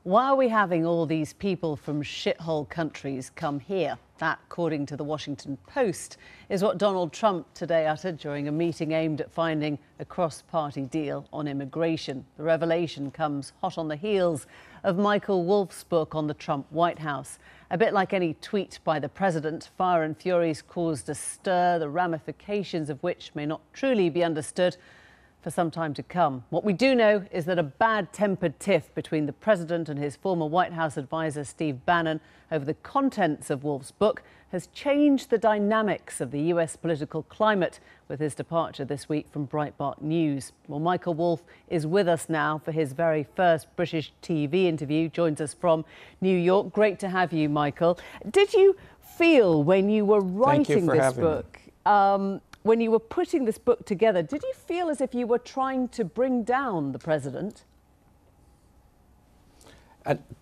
Why are we having all these people from shithole countries come here? That, according to the Washington Post, is what Donald Trump today uttered during a meeting aimed at finding a cross-party deal on immigration. The revelation comes hot on the heels of Michael Wolff's book on the Trump White House. A bit like any tweet by the president, fire and fury's caused a stir, the ramifications of which may not truly be understood for some time to come. What we do know is that a bad-tempered tiff between the president and his former White House advisor Steve Bannon over the contents of Wolff's book has changed the dynamics of the US political climate with his departure this week from Breitbart News. Well, Michael Wolff is with us now for his very first British TV interview, joins us from New York. Great to have you, Michael. Did you feel when you were writing this book, when you were putting this book together, did you feel as if you were trying to bring down the president?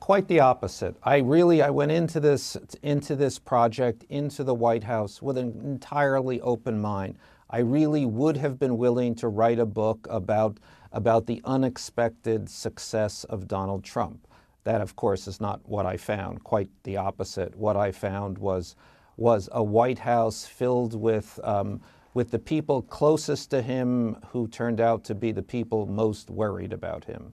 Quite the opposite. I went into this project, into the White House, with an entirely open mind. I really would have been willing to write a book about the unexpected success of Donald Trump. That, of course, is not what I found. Quite the opposite. What I found was a White House filled with the people closest to him who turned out to be the people most worried about him.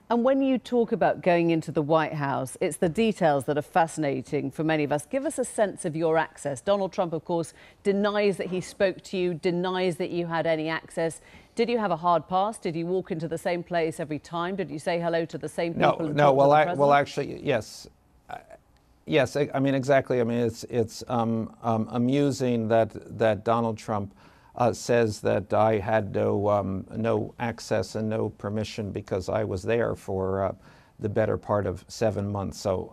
And when you talk about going into the White House, it's the details that are fascinating for many of us. Give us a sense of your access. Donald Trump, of course, denies that he spoke to you, denies that you had any access. Did you have a hard pass? Did you walk into the same place every time? Did you say hello to the same people? No. Well, actually, yes. Yes, I mean, exactly. I mean, it's amusing that Donald Trump says that I had no access and no permission because I was there for the better part of 7 months. So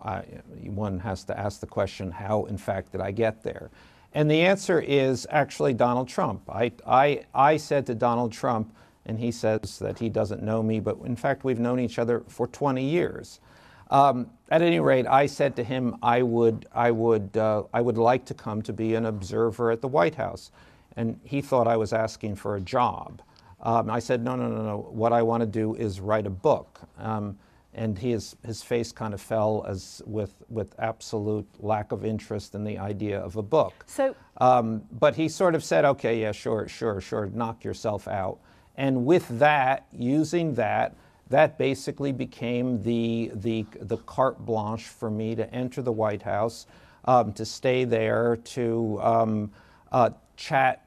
one has to ask the question, how, in fact, did I get there? And the answer is actually Donald Trump. I said to Donald Trump, and he says that he doesn't know me, but in fact, we've known each other for 20 years. At any rate, I said to him, I would like to come to be an observer at the White House. And he thought I was asking for a job. I said, no. What I want to do is write a book. And his face kind of fell with absolute lack of interest in the idea of a book. So, but he sort of said, okay, yeah, sure, knock yourself out. And with that, using that basically became the carte blanche for me to enter the White House, to stay there, to chat,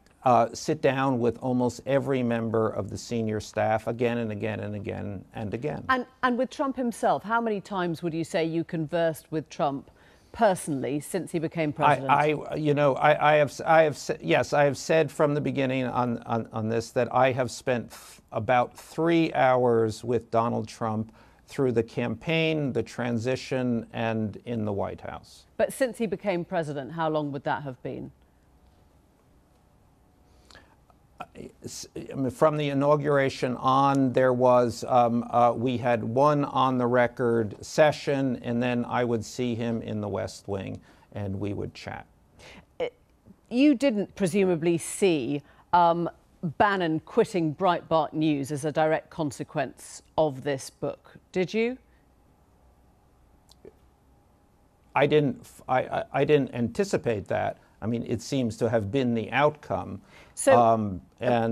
sit down with almost every member of the senior staff again and again and again and again. And with Trump himself, how many times would you say you conversed with Trump personally since he became president? I have said from the beginning on this that I have spent about 3 hours with Donald Trump through the campaign, the transition, and in the White House. But since he became president, how long would that have been? From the inauguration on, there was, we had one on-the-record session, and then I would see him in the West Wing, and we would chat. You didn't presumably see Bannon quitting Breitbart News as a direct consequence of this book, did you? I didn't anticipate that. I mean, it seems to have been the outcome. So, my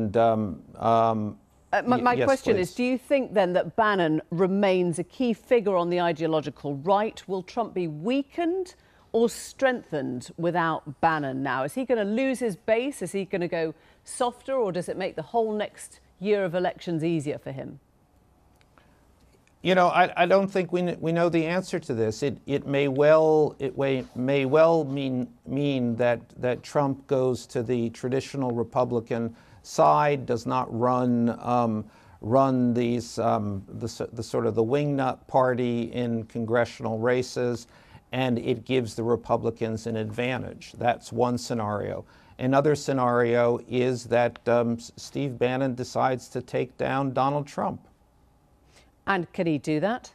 yes, question please. is, do you think then that Bannon remains a key figure on the ideological right? Will Trump be weakened or strengthened without Bannon now? Is he going to lose his base? Is he going to go softer, or does it make the whole next year of elections easier for him? You know, I don't think we know the answer to this. It may well mean that Trump goes to the traditional Republican side, does not run these the sort of the wingnut party in congressional races, and it gives the Republicans an advantage. That's one scenario. Another scenario is that Steve Bannon decides to take down Donald Trump. And can he do that?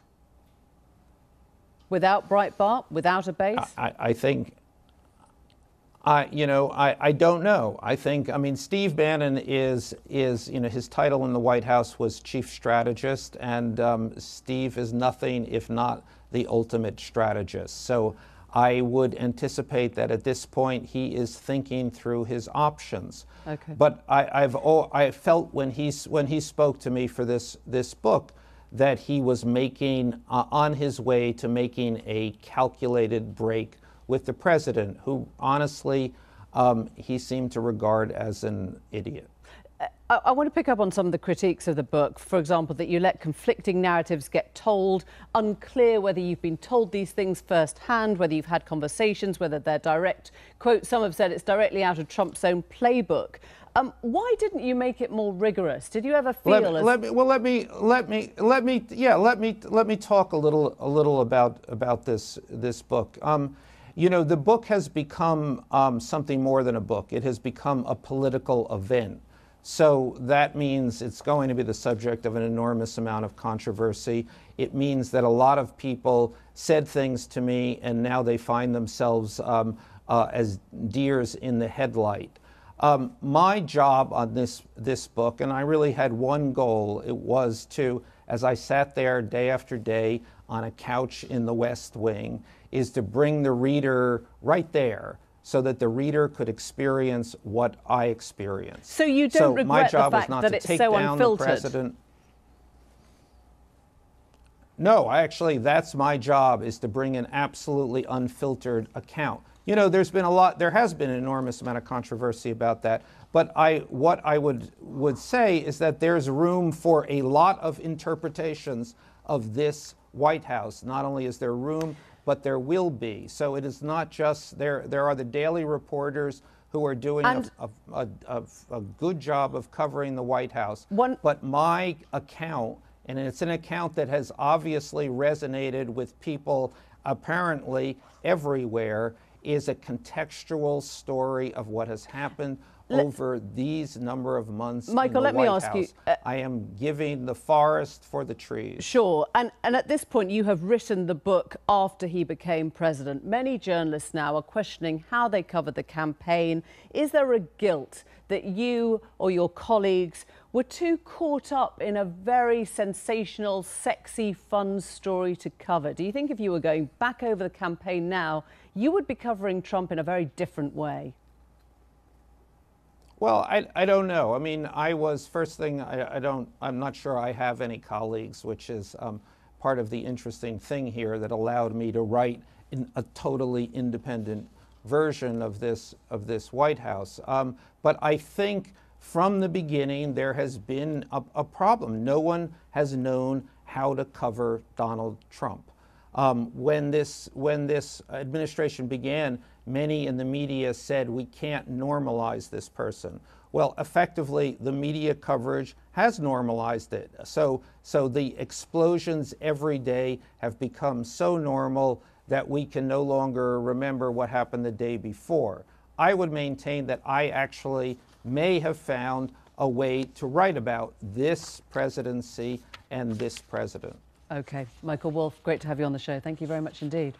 Without Breitbart, without a base? I think I don't know. I think, I mean, Steve Bannon is his title in the White House was chief strategist, and Steve is nothing if not the ultimate strategist. So I would anticipate that at this point he is thinking through his options. Okay. But I felt when he spoke to me for this book that he was making on his way to making a calculated break with the president, who honestly he seemed to regard as an idiot. I want to pick up on some of the critiques of the book. For example, that you let conflicting narratives get told, unclear whether you've been told these things firsthand, whether you've had conversations, whether they're direct quotes. Some have said it's directly out of Trump's own playbook. Why didn't you make it more rigorous? Did you ever feel let me talk a little about this book. You know, the book has become something more than a book. It has become a political event. So that means it's going to be the subject of an enormous amount of controversy. It means that a lot of people said things to me and now they find themselves as deers in the headlight. My job on this book, and I really had one goal, it was to, as I sat there day after day on a couch in the West Wing, is to bring the reader right there so that the reader could experience what I experienced. So you don't regret my job the fact was not that to it's take so down unfiltered? the president. No, actually, that's my job, is to bring an absolutely unfiltered account. You know, there has been an enormous amount of controversy about that, but what I would say is that there's room for a lot of interpretations of this White House. Not only is there room, but there will be. So it is not just, there are the daily reporters who are doing a good job of covering the White House. But my account, and it's an account that has obviously resonated with people apparently everywhere, is a contextual story of what has happened over these number of months. Michael, let me ask you. I am giving the forest for the trees. Sure. And at this point, you have written the book after he became president. Many journalists now are questioning how they covered the campaign. Is there a guilt that you or your colleagues were too caught up in a very sensational, sexy, fun story to cover? Do you think if you were going back over the campaign now, you would be covering Trump in a very different way? Well, I don't know. I mean, first thing, I'm not sure I have any colleagues, which is part of the interesting thing here that allowed me to write in a totally independent version of this White House. But I think from the beginning there has been a problem. No one has known how to cover Donald Trump. When this administration began, many in the media said we can't normalize this person. Well, effectively, the media coverage has normalized it. So the explosions every day have become so normal that we can no longer remember what happened the day before. I would maintain that I actually may have found a way to write about this presidency and this president. Okay. Michael Wolff, great to have you on the show. Thank you very much indeed.